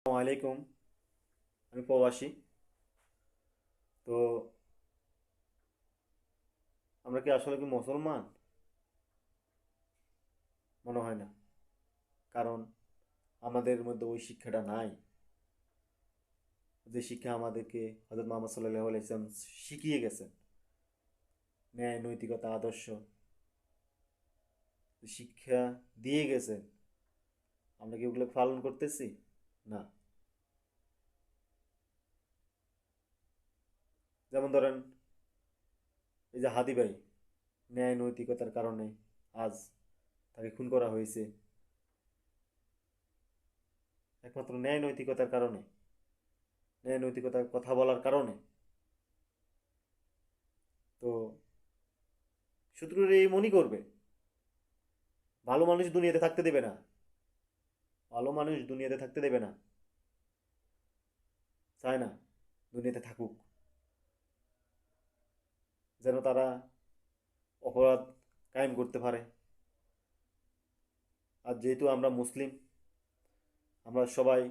আসসালামু আলাইকুম। আমি প্রবাসী। তো আমরা কি আসলে কি মুসলমান? মনে হয় না। কারণ আমাদের মধ্যে ওই শিক্ষাটা নাই, যে শিক্ষা আমাদেরকে হযরত মুহাম্মদ সাল্লাল্লাহু আলাইহি ওয়াসাল্লাম শিখিয়ে গেছেন। ন্যায়, নৈতিকতা, আদর্শ যে শিক্ষা দিয়ে গেছেন, আমরা কি ওগুলো পালন করতেছি? না। যেমন ধরেন, এই যে হাদি ভাই, ন্যায় নৈতিকতার কারণে আজ তাকে খুন করা হয়েছে, একমাত্র ন্যায় নৈতিকতার কারণে, ন্যায় নৈতিকতার কথা বলার কারণে। তো শত্রুরা এই মনে করবে ভালো মানুষ দুনিয়াতে থাকতে দেবে না, ভালো মানুষ দুনিয়াতে থাকতে দেবে না, চায় না দুনিয়াতে থাকুক, যেন তারা অপরাধ কায়েম করতে পারে। আর যেহেতু আমরা মুসলিম, আমরা সবাই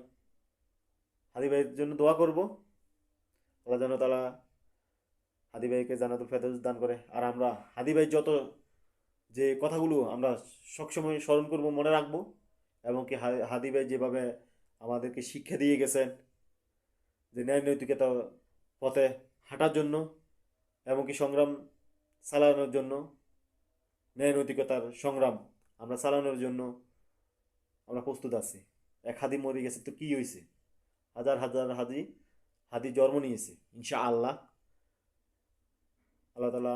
হাদি ভাইয়ের জন্য দোয়া করব, আল্লাহ যেন তারা হাদি ভাইকে জান্নাতুল ফেরদৌস দান করে। আর আমরা হাদি ভাই যত যে কথাগুলো আমরা সবসময় স্মরণ করব, মনে রাখবো, এবং কি হাদি ভাই যেভাবে আমাদেরকে শিক্ষা দিয়ে গেছেন যে ন্যায় নৈতিকতা পথে হাঁটার জন্য, এবং কি সংগ্রাম চালানোর জন্য, ন্যায় নৈতিকতার সংগ্রাম আমরা চালানোর জন্য আমরা প্রস্তুত আছি। এক হাদি মরে গেছে তো কি হয়েছে, হাজার হাজার হাদি হাদি জন্ম নিয়েছে, ইনশা আল্লাহ। আল্লাহ তালা